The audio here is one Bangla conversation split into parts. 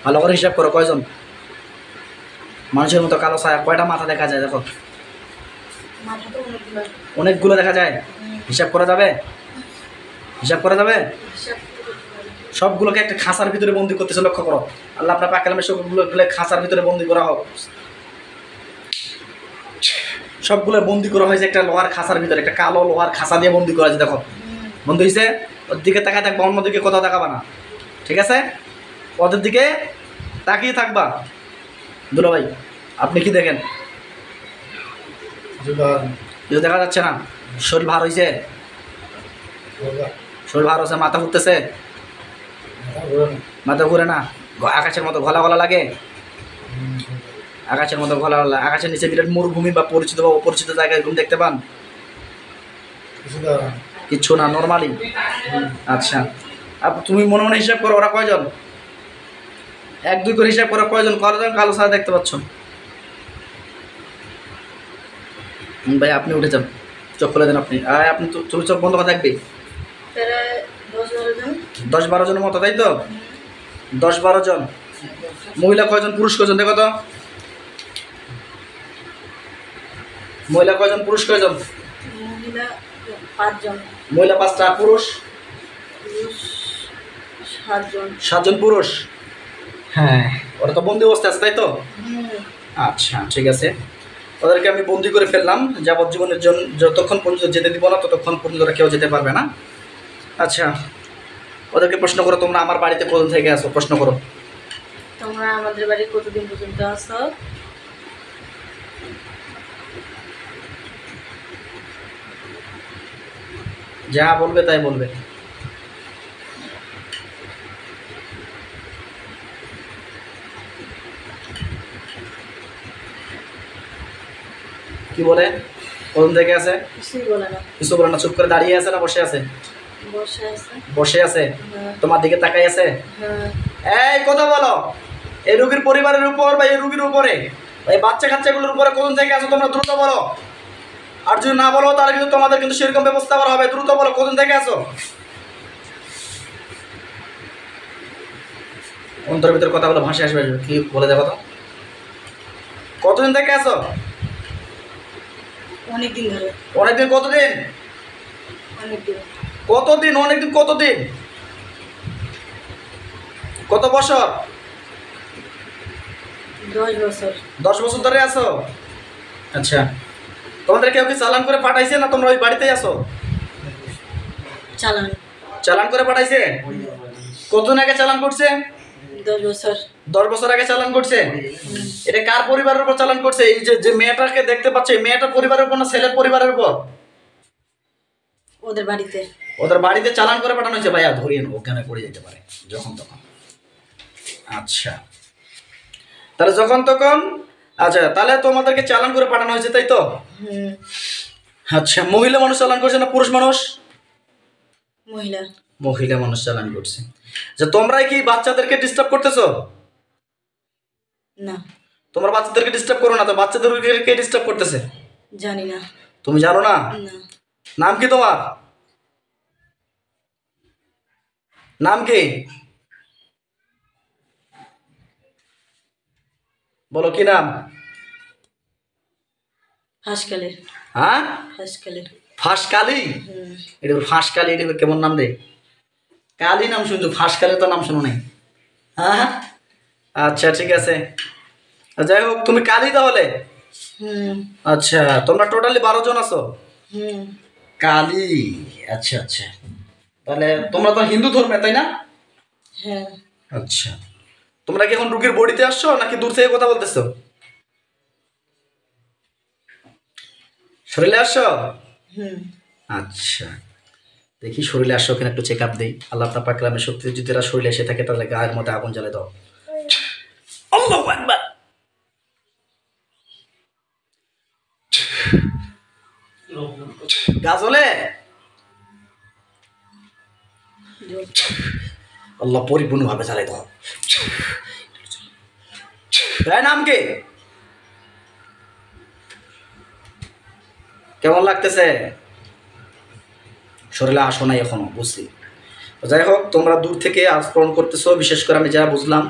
ভালো করে হিসাব করো কয়জন? মানুষের মতো কালো ছায়া, কয়টা মাথা দেখা যায় দেখো? অনেকগুলো দেখা যায়। হিসাব করা যাবে? হিসাব করা যাবে? সবগুলোকে একটা খাঁচার ভিতরে বন্দি করতেছে, লক্ষ্য করো। আল্লাহ আপনার পাক কালামে সবগুলো খাঁচার ভিতরে বন্দি করা হোক। সবগুলো বন্দি করা হয়েছে একটা লোহার খাঁচার ভিতরে, একটা কালো লোহার খাঁচা দিয়ে বন্দি করা হয়েছে। দেখো বন্ধু হয়েছে, ওর দিকে তাকায় থাকবা, অন্যদিকে কোথাও তাকাবা না, ঠিক আছে? ওদের দিকে তাকিয়ে থাকবা। দুলা ভাই আপনি কি দেখেন? দেখা যাচ্ছে না। শরীর ভার হয়েছে, শরীর ভার হচ্ছে, মাথা ঘুরতেছে, মাথা ঘুরে না, আকাশের মতো ঘোলা ঘোলা লাগে, আকাশের মতো ঘোলা ঘোলা। আকাশের নিচে বিরাট মরুভূমি বা পরিচিত বা অপরিচিত জায়গায় এরকম দেখতে পান? কিচ্ছু না, নর্মালি। আচ্ছা তুমি মনে মনে হিসাব করো, ওরা কয়জন? 1 2 করে হিসাব করো, কয়জন কালো ছায়া দেখতে পাচ্ছ? ভাই আপনি উঠে যান, চোখ খুলে দেন আপনি। আপনি তুমি চোখ বন্ধ করে থাকবে। 10-12 জনের মতো, তাই তো? 10-12 জন। মহিলা কয়জন, পুরুষ কয়জন দেখো তো? মহিলা কয়জন, পুরুষ কয়জন? মহিলা 5টা, পুরুষ 7 জন পুরুষ। হ্যাঁ, ওরা তো বন্দি অবস্থায় আছে, তাই তো? আচ্ছা ঠিক আছে, ওদেরকে আমি বন্দি করে ফেললাম যাবজ্জীবনের জন্য। যতক্ষণ পর্যন্ত যেতে দিব না ততক্ষণ পর্যন্ত ওরা কেউ যেতে পারবে না। আচ্ছা ওদেরকে প্রশ্ন করো, তোমরা আমার বাড়িতে কতদিন থেকে আসো? প্রশ্ন করো, তোমরা আমাদের বাড়ি কতদিন পর্যন্ত আসো? যা বলবে তাই বলবে। কি বলে? কতদিন থেকে আছে? কিছু বলে না, চুপ করে দাঁড়িয়ে আছে না বসে আছে? বসে আছে। তোমার দিকে তাকাই আছে। এই কথা বলো, এই রোগীর পরিবারের উপর বা এই রোগীর উপরে, এই বাচ্চা কাচ্চাগুলোর উপরে কতদিন থেকে আছো তোমরা? দ্রুত বলো, আর যদি না বলো তাহলে কিন্তু তোমাদের কিন্তু সেরকম ব্যবস্থা করা হবে। দ্রুত বলো, কতদিন থেকে আছো? অন্তরের ভিতরে কথা বলে ভাসে আসবে, কি বলে দেখো তো, কতদিন থেকে আছো? অনেকদিন ধরে। অনেকদিন? কতদিন? কতদিন? অনেকদিন কতদিন? কত বছর? 10 বছর। 10 বছর ধরে আছো? আচ্ছা তোমাদের কেউ কি চালান করে পাঠাইছে না তোমরা ওই বাড়িতেই আছো? চালান। চালান করে পাঠাইছে? কতদিন আগে চালান করছে? 10 বছর। 10 বছর আগে চালান করছে। এটা কার পরিবারের উপর চালান করছে? এই যে মেয়েটাকে দেখতে পাচ্ছ, মেয়েটার পরিবারের উপর না ছেলের পরিবারের উপর? ওদের বাড়িতে। ওদের বাড়িতে চালান করে পাঠানো হয়েছে। ভাইয়া ধরিয়ে নেবো, কেন পড়ে যেতে পারে যখন তখন। আচ্ছা তাহলে যখন তখন, আচ্ছা তাহলে তোমাদেরকে চালান করে পাঠানো হয়েছে, তাই তো? আচ্ছা মহিলা মানুষ চালান করছে না পুরুষ মানুষ? মহিলা। মহিলা মানুষ চালান করছে। যে তোমরাই কি বাচ্চাদেরকে ডিস্টার্ব করতেছো? না। তোমরা বাচ্চাদেরকে ডিস্টার্ব করো না তো, বাচ্চাদেরকে কে ডিস্টার্ব করতেছে? জানি না। তুমি জানো না? নাম কি তোমার? নাম কি বলো, কি নাম? ফাঁসকালি। হ্যাঁ ফাঁসকালি। ফাঁসকালি? এটা ফাঁসকালি, এটা কেমন নাম রে? কালি নাম শুনছো, ফাঁসকালি তো নাম শুনো নাই। হ্যাঁ আচ্ছা ঠিক আছে, যাই হোক তুমি কালি তাহলে। আচ্ছা তোমরা টোটালি 12 জন আছো? কালি। আচ্ছা আচ্ছা, তাহলে তোমরা তো হিন্দু ধর্মে, তাই না? হ্যাঁ। আচ্ছা তোমরা কি এখন রুগীর বডিতে আসছো নাকি দূর থেকে কথা বলতেছো? শরীরে আসছো? আচ্ছা দেখি শরীরে আসো কিনা একটু চেক আপ দিই। আল্লাহ তাআলা পাক কালামের শক্তি যদি এরা শরীরে এসে থাকে তাহলে গায়ের মধ্যে আগুন জ্বালে দাও। আল্লাহু আকবার। গাজলে আল্লাহ পরিপূর্ণভাবে জ্বালাই দাও। নাম কি? কেমন লাগতেছে? শরীরে আসো নাই এখনো, বুঝছি। যাই হোক তোমরা দূর থেকে আস্পরণ করতেছো, বিশেষ করে আমি যা বুঝলাম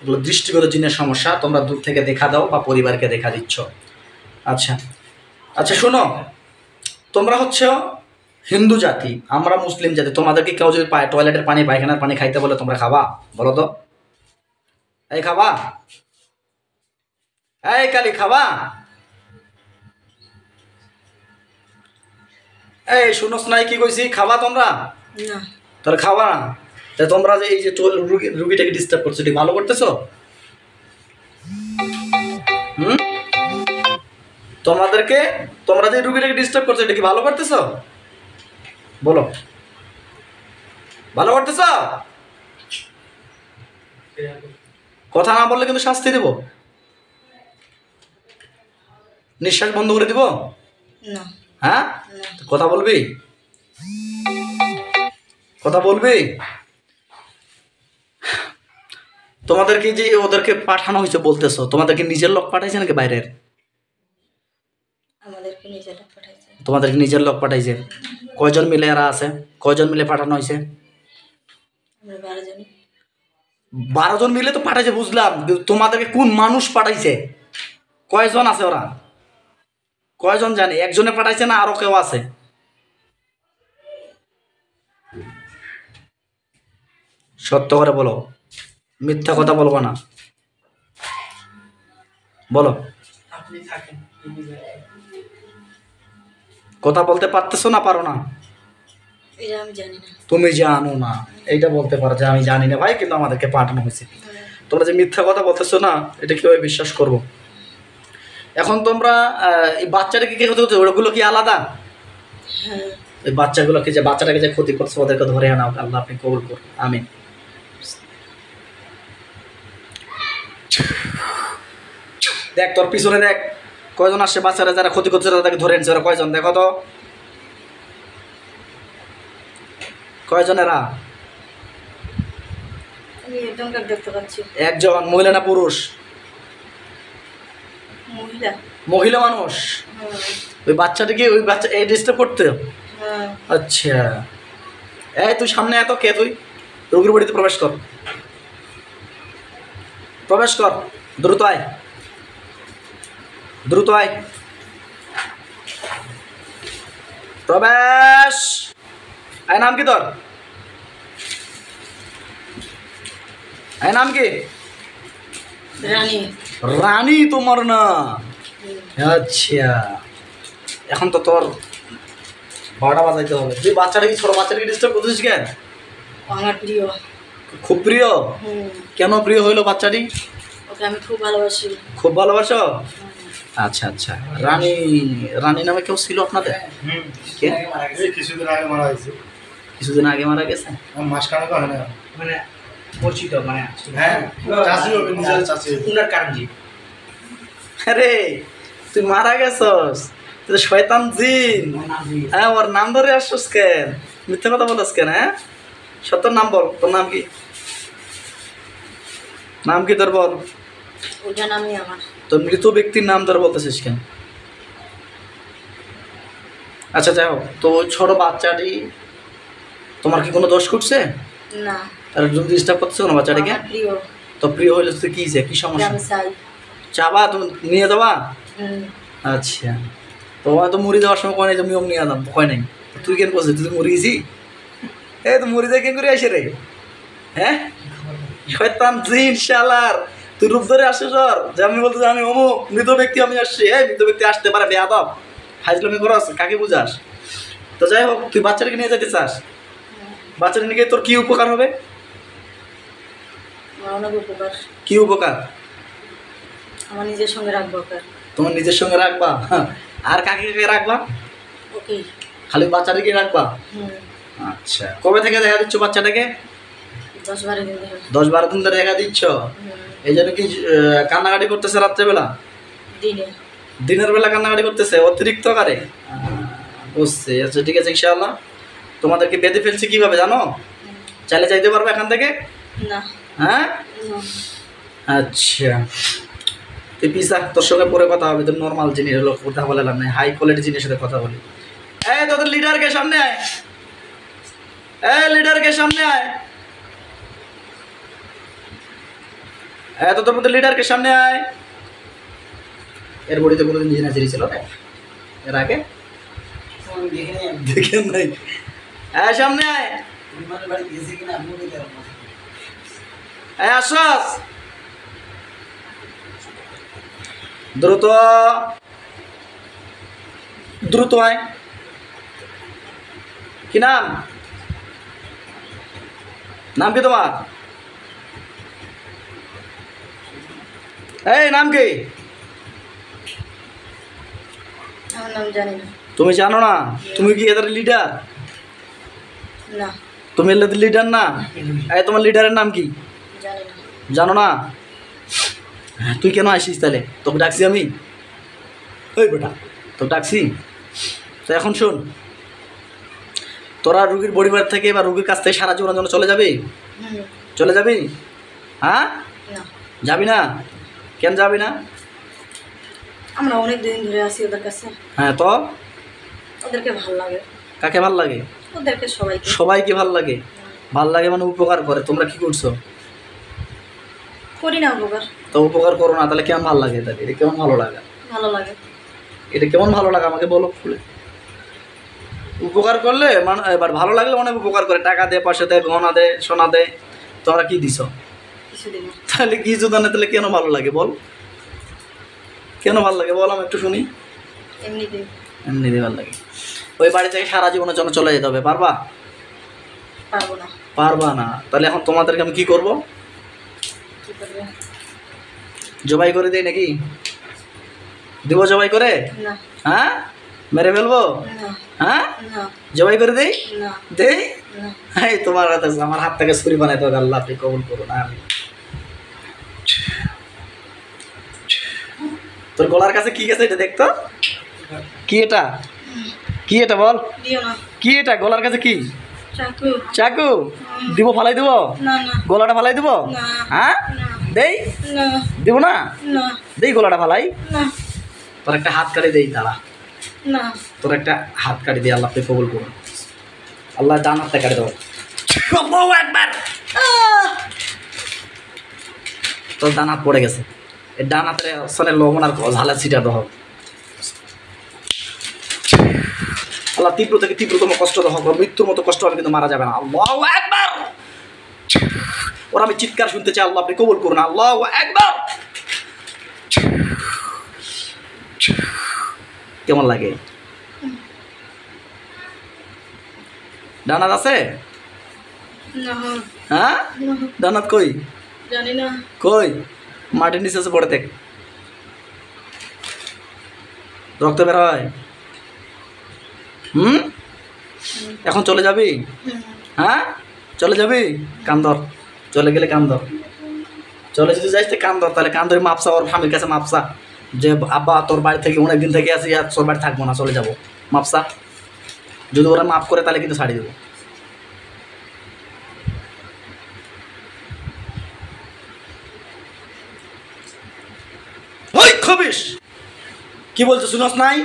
এগুলো দৃষ্টিগত জিনের সমস্যা, তোমরা দূর থেকে দেখা দাও বা পরিবারকে দেখা দিচ্ছ। আচ্ছা আচ্ছা শোনো, তোমরা হচ্ছে হিন্দু জাতি, আমরা মুসলিম জাতি, তোমাদেরকে কেউ যদি টয়লেটের পানি পায়খানার পানি খাইতে বলে তোমরা খাবা? বলো তো, এই খাবা? এই কালি খাবা? এই শুনোস নাই কি কইছি, খাবা তোমরা? না। তোরা খাবা না? তোমরা যে এই যে রুগীটাকে ডিস্টার্ব করছো, এটা ভালো করতেছো? হুম, তোমরা যে রুগীটাকে ডিস্টার্ব করছো, এটা কি ভালো করতেছো? বলো, ভালো করতেছো? কথা না বললে কিন্তু শাস্তি দেব, নিঃশ্বাস বন্ধ করে দিব। না। হ্যাঁ, না। কথা বলবি, কথা বলবি। তোমাদেরকে যে ওদেরকে পাঠানো হয়েছে বলতেছো, তোমাদেরকে নিজের লোক পাঠাইছে নাকি বাইরের? আমাদেরকে নিজেরা পাঠাইছে। তোমাদেরকে নিজের লোক পাঠাইছে। কয়জন মিলে এরা আছে? কয়জন মিলে পাঠানো হয়েছে? আমরা 12 জনই। 12 জন মিলে তো পাঠাইছে বুঝলাম, কিন্তু তোমাদেরকে কোন মানুষ পাঠাইছে? কয়জন আছে ওরা? কয়জন জানি? একজনে পাঠাইছে না আরো কেউ আছে? সত্য করে বলো, মিথ্যা কথা বলবো না, বলো। কথা বলতে পারতেছো না পারো না? এটা আমি জানি না। তুমি জানো না, এইটা বলতে পারো যে আমি জানি না ভাই, কিন্তু আমাদেরকে পাঠানো হয়েছে। তোমরা যে মিথ্যা কথা বলতেছো না, এটা কিভাবে বিশ্বাস করবো? এখন তোমরা এই বাচ্চাটাকে কি ক্ষতি করছো? ওগুলো কি আলাদা? হ্যাঁ। এই বাচ্চাগুলোকে যে বাচ্চাটাকে যে ক্ষতি করছো, ওদেরকে ধরে আনাও, আল্লাহ আপনি কবুল করুন, আমিন। দেখ তোর পিছনে দেখ, কয়জন আসছে বাচ্চারা যারা ক্ষতি করছে, তাদেরকে ধরে এনেছে, ওরা কয়জন দেখো তো, কয়জনেরা? আমি একদম দেখতে পাচ্ছি। একজন। মহিলা না পুরুষ? মহিলা। মহিলা মানুষ। ওই বাচ্চাটাকে, ওই বাচ্চা এই ডিস্টার্ব করতে? হ্যাঁ। আচ্ছা, এই তুই সামনে এত কে? তুই রোগীর বাড়িতে প্রবেশ কর, প্রবেশ কর, দ্রুত আয়, দ্রুত আয়, প্রবেশ। আয়, নাম কি তোর? আয়, নাম কি? রানী। রানী তোমার না? আচ্ছা, এখন তো তোর 12টা বাজাইতে হবে। তুই বাচ্চাটাকে, ছোট বাচ্চাটাকে ডিস্টার্ব করতেছিস কেন? আমার প্রিয়। খুব প্রিয়? কেন প্রিয় হইলো বাচ্চাটি? ওকে আমি খুব ভালোবাসি। খুব ভালোবাসো? আচ্ছা আচ্ছা। রানী, রানী নামে কেউ ছিল আপনাদের? কে? কিছুদিন আগে মারা হয়েছে। কিছুদিন আগে মারা গেছে? মাসখানেক হয় না, মানে পরিচিত, মানে হ্যাঁ চাষি হবে, নিজের চাষি। উনার কারণজি। আরে তুই মারা গেছস, তুই তো শয়তান জিন। হ্যাঁ, ওর নাম ধরে আসছস কেন? মিথ্যা কথা বলছ কেন? হ্যাঁ, সত্যর নাম বল, তোর নাম কি? নাম কি তোর বল? ওটা নামই আমার। তোর মৃত ব্যক্তির নাম ধরে বলতেছিস কেন? আচ্ছা যাই হোক, তো ওই ছোট বাচ্চাটি তোমার কি কোনো দোষ করছে? না। তার জন্য ডিস্টার্ব করছো না বাচ্চাটাকে? আমার প্রিয়। তো প্রিয় হইলে তুই কি যে কি এটা সমস্যা? আমি চাই। চাবা তুমি নিয়ে যাবা? হুম। আচ্ছা, তোমার তো মুড়ি দেওয়ার সময় কয় নাই, তুমি নিয়ে দাম কয় নাই, তুই কেন বলছিস? তুই তো মুড়ি গেছি, এই তো মুড়ি দিয়ে কেন করে আসে রে? হ্যাঁ, শয়তান জিন শালার, তুই রূপ ধরে আসছিস ওর, যে আমি বলতে আমি অমুক মৃত ব্যক্তি, আমি আসছি। এই মৃত ব্যক্তি আসতে পারে বেয়াদব, ফাইজলামি করস, কাকে বুঝাস? তো যাই হোক, তুই বাচ্চাটাকে নিয়ে যেতে চাস, বাচ্চাটা নিয়ে গিয়ে তোর কি উপকার হবে? আমার অনেক উপকার। কি উপকার? আমার নিজের সঙ্গে রাখবো ওকে। তোমার নিজের সঙ্গে রাখবা? আর কাকে কাকে রাখবা? ওকে। খালি বাচ্চাটাকে রাখবা? হুম। আচ্ছা, কবে থেকে দেখা দিচ্ছ বাচ্চাটাকে? 10-12 দিন ধরে। 10-12 দিন ধরে দেখা দিচ্ছ? এই জন্য কি কান্নাকাটি করতেছে রাত্রেবেলা? দিনে। দিনের বেলা কান্নাকাটি করতেছে অতিরিক্ত আকারে? বুঝছি। আচ্ছা ঠিক আছে, ইনশাআল্লাহ। তোমাদেরকে বেঁধে ফেলছি কিভাবে জানো? চাইলে যাইতে পারবে এখান থেকে? না। হ্যাঁ, না। আচ্ছা, তুই পিসা, তোর সঙ্গে পরে কথা হবে। তোর নর্মাল জিনিস হলো, কথা বলে লাভ নাই, হাই কোয়ালিটি জিনিসের সাথে কথা বলি। এই তোদের লিডারকে সামনে আয়, এই লিডারকে সামনে আয়। এত তোর মধ্যে লিডারকে সামনে আয়। এর বডিতে কোনোদিন জিনাচিরি ছিল না এর আগে? দেখেন নাই? আয় সামনে আয়। আয় আশ্বাস দ্রুত দ্রুত আয়। কি নাম? নাম কি তোমার? এই নাম কি? আমার নাম জানি না। তুমি জানো না? তুমি কি এদের লিডার? না, তুমি এদের লিডার না? এই তোমার লিডারের নাম কি? জানি না। জানো না? তুই কেন আসিস তাহলে? তোকে ডাকছি আমি? ওই বেটা তোকে ডাকছি তো। এখন শোন, তোরা রুগীর পরিবার থেকে বা রুগীর কাছ থেকে সারা জীবনের জন্য চলে যাবি? হুম, চলে যাবি? হ্যাঁ না, যাবি না? কেন যাবি না? আমরা অনেক দিন ধরে আছি ওদের কাছে। হ্যাঁ তো ওদেরকে ভাল লাগে, কাকে ভাল লাগে? ওদেরকে সবাইকে। সবাইকে ভাল লাগে। ভাল লাগে মানে উপকার করে। তোমরা কি করছো? করি না উপকার। তো উপকার করো না তাহলে কেমন ভালো লাগে? তাহলে এটা কেমন ভালো লাগা? ভালো লাগে। এটা কেমন ভালো লাগে আমাকে বলো খুলে। উপকার করলে মানে এবার ভালো লাগলে অনেক উপকার করে, টাকা দে, পয়সা দে, গহনা দে, সোনা দে। তোরা কি দিছ? কিছুদিন তাহলে কিছু দানে তাহলে কেন ভালো লাগে বল? কেন ভালো লাগে বল আমি একটু শুনি। এমনিতে এমনিতে ভালো লাগে। ওই বাড়ি থেকে সারা জীবনের জন্য চলে যেতে হবে, পারবা? পারবো না। পারবা না? তাহলে এখন তোমাদেরকে আমি কি করব? কি করবে? জবাই করে দিই নাকি? দিব জবাই করে? না, হ্যাঁ মেরে ফেলবো? না, হ্যাঁ না, জবাই করে দেই? না, দেই? না। এই তোমার হাতে আমার হাত থেকে ছুরি বানাই তো আল্লাহ আপনি কবুল করুন। আমি তোর গলার কাছে কি গেছে এটা দেখতো? কি এটা? কি এটা বল? দিও না। কি এটা গলার কাছে কি? চাকু। চাকু? দিব ফালাই দিব? না, না, গলাটা ফালাই দিব? না, হ্যাঁ না, দেই? না, দিব না? না, দেই গলাটা ফালাই? না, তোর একটা হাত কাটি দেই দাঁড়া। না। তোর একটা হাত কাটি দিই, আল্লাহ আপনি কবুল করুন। আল্লাহ ডান হাতটা কাটি দেবো। আল্লাহু আকবার। তোর ডান হাত পড়ে গেছে। এই ডান হাতে আসলে লবণ আর ঝালা ছিটা দেওয়া হবে। আল্লাহ তীব্র থেকে তীব্রতম কষ্ট দেওয়া হবে। মৃত্যুর মতো কষ্ট হবে কিন্তু মারা যাবে না। আল্লাহু আকবার। ওরা আমি চিৎকার শুনতে চাই, আল্লাহ আপনি কবুল করুন। আল্লাহু আকবার। কেমন লাগে? ডান হাত আছে? না, হ্যাঁ না, ডান হাত কই? জানি না। কই? মাটির নিচে আছে, পড়ে দেখ। রক্ত বের হয়? এখন চলে যাবি? হুম, হ্যাঁ চলে যাবি? কান ধর। চলে গেলে কান ধর। চলে যদি যাইস তো কান ধর। তাহলে কান ধরে মাপসা, ওর স্বামীর কাছে মাপসা যে আব্বা তোর বাড়ি থেকে অনেক দিন থেকে আসি, আর তোর বাড়ি থাকবো না, চলে যাবো। মাপসা। যদি ওরা মাফ করে তাহলে কিন্তু ছাড়ি দেবো। ওই খবিস কি বলছো শুনস নাই?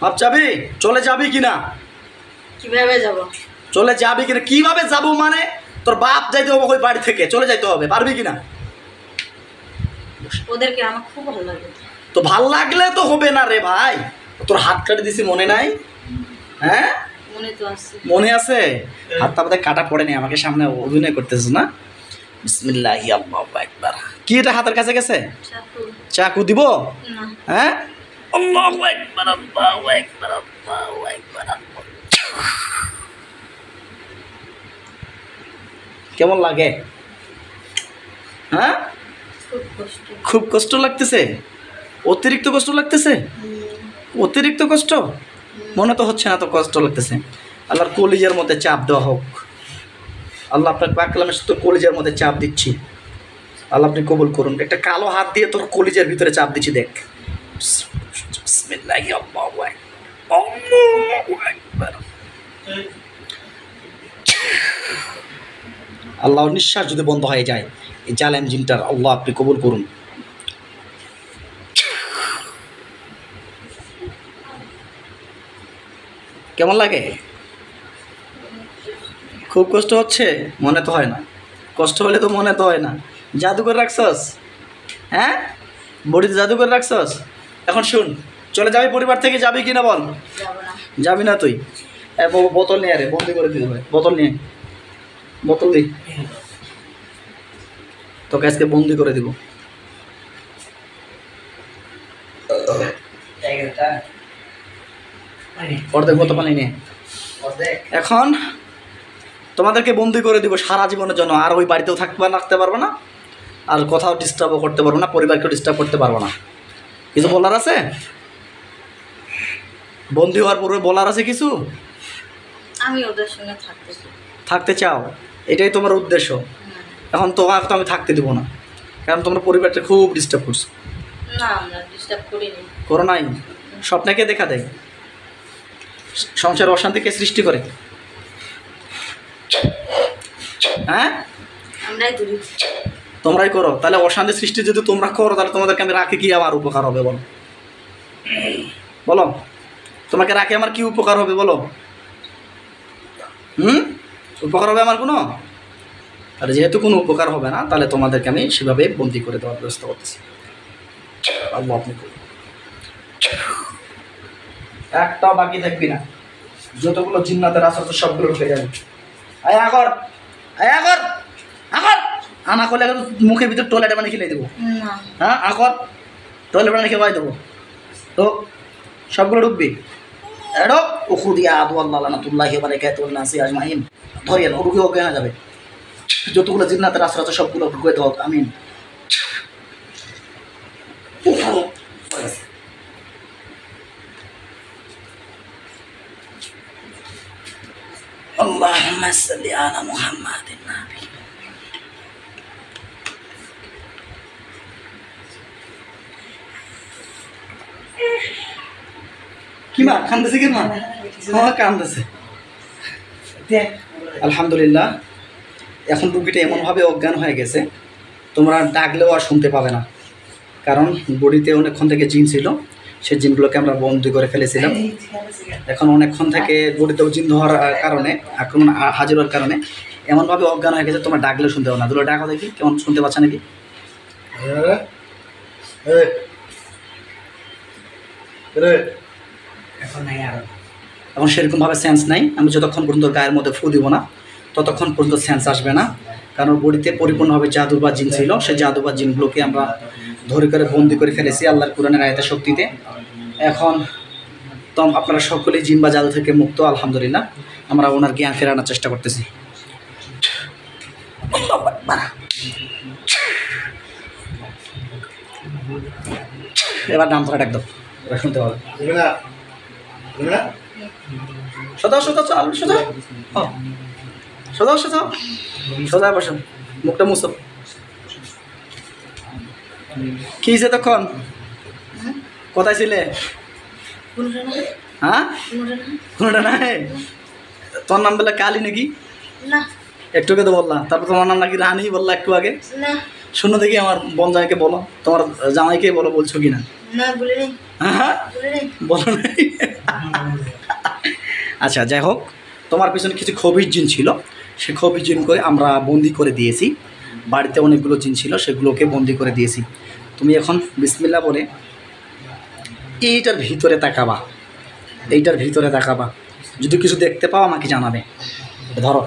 ভাব যাবি? চলে যাবি কিনা? কিভাবে যাব? চলে যাবি কিনা? কিভাবে যাবো মানে? তোর বাপ যাইতে হবে ওই বাড়ি থেকে, চলে যাইতে হবে। পারবি কিনা? ওদেরকে আমার খুব ভালো লাগে। তো ভাল লাগলে তো হবে না রে ভাই। তোর হাত কাটে দিছি মনে নাই? হ্যাঁ মনে তো আছে। মনে আছে? হাতটা বোধহয় কাটা পড়েনি, আমাকে সামনে অভিনয় করতেছিস না? বিসমিল্লাহি আল্লাহু আকবার। কি এটা হাতের কাছে গেছে? চাকু। চাকু দিব? না, হ্যাঁ আল্লাহু আকবার, আল্লাহু আকবার, আল্লাহু আকবার। কেমন লাগে? হ্যাঁ খুব কষ্ট। খুব কষ্ট লাগতেছে? অতিরিক্ত কষ্ট লাগতেছে? অতিরিক্ত কষ্ট মনে তো হচ্ছে না, তো কষ্ট লাগতেছে। আল্লাহর কলিজার মধ্যে চাপ দেওয়া হোক। আল্লাহ আপনার পাক কালামের সাথে কলিজার মধ্যে চাপ দিচ্ছি, আল্লাহ আপনি কবুল করুন। একটা কালো হাত দিয়ে তোর কলিজার ভিতরে চাপ দিচ্ছি, দেখ। বিসমিল্লাহি আল্লাহু আকবার, আল্লাহু আকবার। আল্লাহর নিঃশ্বাস যদি বন্ধ হয়ে যায়, এই জালেম জিনটার আল্লাহ আপনি কবুল করুন। কেমন লাগে? খুব কষ্ট হচ্ছে? মনে তো হয় না। কষ্ট হলে তো মনে তো হয় না। জাদু করে রাখছস? হ্যাঁ, বডিতে জাদু করে রাখছস। এখন শুন, চলে যাবি পরিবার থেকে, যাবি কিনা বল? যাবো না। যাবি না তুই? বোতল নিয়ে আরে, বন্দি করে দিতে হবে। বোতল নিয়ে, বোতল দি, তোকে আজকে বন্দি করে দিব। অর্ধেক বোতল পানি নিয়ে। এখন তোমাদেরকে বন্দি করে দিব সারা জীবনের জন্য। আর ওই বাড়িতেও রাখতে পারবো না, আর কোথাও ডিস্টার্বও করতে পারবো না, পরিবারকেও ডিস্টার্ব করতে পারবো না। কিছু বলার আছে? বন্দি হওয়ার পূর্বে বলার আছে কিছু? আমি ওদের সঙ্গে থাকতে চাও, এটাই তোমার উদ্দেশ্য। এখন তোমাকে তো আমি থাকতে দিব না, কারণ তোমরা পরিবারটা খুব ডিস্টার্ব করছো। না, আমরা ডিস্টার্ব করিনি। করো নাই? স্বপ্নকে দেখা দেয়, সংসার অশান্তিকে সৃষ্টি করে। হ্যাঁ, আমরাই করি। তোমরাই করো। তাহলে অশান্তি সৃষ্টি যদি তোমরা করো, তাহলে তোমাদেরকে আমি রাখি কি আমার উপকার হবে বলো? বলো, তোমাকে রাখে আমার কি উপকার হবে বলো? উপকার হবে আমার কোনো? আর যেহেতু কোনো উপকার হবে না, তাহলে তোমাদেরকে আমি সেভাবে বন্দি করে দেওয়ার ব্যবস্থা করতেছি। আল্লাহ আপনি করুন। একটাও বাকি থাকবি না, যতগুলো জিন্নাতের আসর সবগুলো ঢুকে যাবে। আয় আগর, আয় আগর, আগর। আনা করলে মুখের ভিতর টয়লেটে মানে খেলে দেবো। না। হ্যাঁ, আগর টয়লেট মানে খেয়ে দেবো তো সবগুলো ঢুকবি। এডো উখুদিয়া আদু আল্লাহ লানাতুল্লাহি ওয়া বারাকাতুহু নাসি আজমাইন। ধরিয়ে নাও, রুগী অজ্ঞান হয়ে যাবে। যতগুলো জিন্নাতের আসর আছে সবগুলো ঢুকে দাও। আমিন। আল্লাহুম্মা সাল্লি আলা মুহাম্মাদিন নাবি। কি মা কান্দছে? কি মা? হ্যাঁ কান্দছে। আলহামদুলিল্লাহ, এখন রুগীটা এমনভাবে অজ্ঞান হয়ে গেছে, তোমরা ডাকলেও আর শুনতে পাবে না। কারণ বডিতে অনেকক্ষণ থেকে জিন ছিল, সেই জিনগুলোকে আমরা বন্দি করে ফেলেছিলাম। এখন অনেকক্ষণ থেকে বডিতেও জিন হওয়ার কারণে, আক্রমণ হাজির হওয়ার কারণে এমনভাবে অজ্ঞান হয়ে গেছে, তোমরা ডাকলেও শুনতে পাবে না। দুটো ডাকা দেখি, কেমন শুনতে পাচ্ছে নাকি? এখন সেরকমভাবে সেন্স নাই। আমি যতক্ষণ পর্যন্ত গায়ের মধ্যে ফু দিব না, ততক্ষণ পর্যন্ত সেন্স আসবে না। কারণ বডিতে পরিপূর্ণভাবে জাদু বা জিন ছিল, সেই জাদু বা জিনগুলোকে আমরা ধরে করে বন্দি করে ফেলেছি আল্লাহর কোরআনের আয়াতের শক্তিতে। এখন তো আপনারা সকলেই জিন বা জাদু থেকে মুক্ত, আলহামদুলিল্লাহ। আমরা ওনার জ্ঞান ফেরানোর চেষ্টা করতেছি। এবার নাম ধরে ডাক দাও, এবার শুনতে পাবে। সোজা সোজা চাল, সোজা সোজা সোজা সোজা বসো, মুখটা মুছো। কি হয়েছে তখন? কোথায় ছিলে? হ্যাঁ, কোনোটা নাই। তোর নাম বললে কালী নাকি? না। একটু আগে তো বললাম, তারপর তোমার নাম নাকি রানী বললা একটু আগে। না। শুনো দেখি, আমার বোন জামাইকে বলো, তোমার জামাইকে বলো, বলছো কি না? না, বলিনি। হ্যাঁ, বলিনি। বলো নাই। আচ্ছা, যাই হোক, তোমার পিছনে কিছু খবির জিন ছিল, সে খবির জিন করে আমরা বন্দি করে দিয়েছি। বাড়িতে অনেকগুলো জিন ছিল, সেগুলোকে বন্দি করে দিয়েছি। তুমি এখন বিসমিল্লাহ বলে এইটার ভিতরে তাকাবা, এইটার ভিতরে তাকাবা। যদি কিছু দেখতে পাও আমাকে জানাবে। ধরো,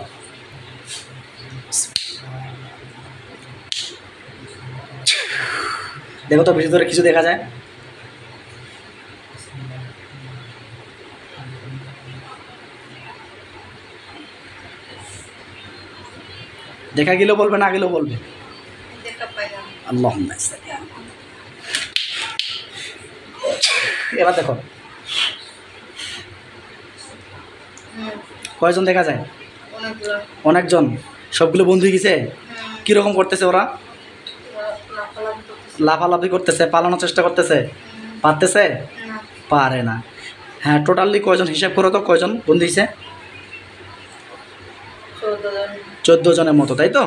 দেখো তো ভিতরে কিছু দেখা যায়? দেখা গেলেও বলবে, না গেলেও বলবে। আল্লাহুম্মা সাল্লি আলা মুহাম্মাদ। এবার দেখো কয়জন দেখা যায়? অনেকজন। সবগুলো বন্ধু হয়ে গেছে? কীরকম করতেছে ওরা? লাফালাফি করতেছে, পালানোর চেষ্টা করতেছে, পারতেছে? পারে না। হ্যাঁ, টোটালি কয়জন হিসাব করো তো, কয়জন বন্ধু হয়েছে? 14 জনের মতো, তাই তো?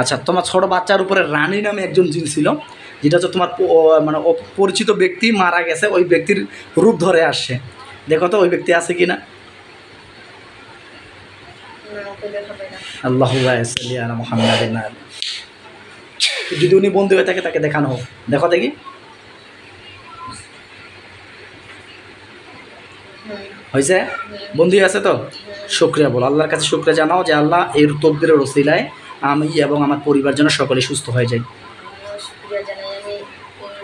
আচ্ছা, তোমার ছোট বাচ্চার উপরে রানী নামে একজন জিন ছিল, যেটা হচ্ছে তোমার মানে অপরিচিত ব্যক্তি মারা গেছে, ওই ব্যক্তির রূপ ধরে আসছে। দেখো তো ওই ব্যক্তি আছে কি না? আল্লাহু সাল্লি আলা মুহাম্মাদিন। যদি উনি বন্ধু হয়ে থাকে তাকে দেখানো হোক, দেখো দেখি। হয়েছে? বন্ধু আছে তো? শুক্রিয়া বলো, আল্লাহর কাছে শুক্রিয়া জানাও যে আল্লাহ এর তকদিরের ওসিলায় আমি এবং আমার পরিবার যেন সকলে সুস্থ হয়ে যায়। শুক্রিয়া জানাই আমি এই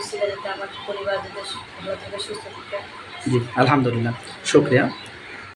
উসিলা যাতে আমার পরিবার যাতে ভালো থাকে সুস্থ থাকে। জি আলহামদুলিল্লাহ, শুক্রিয়া।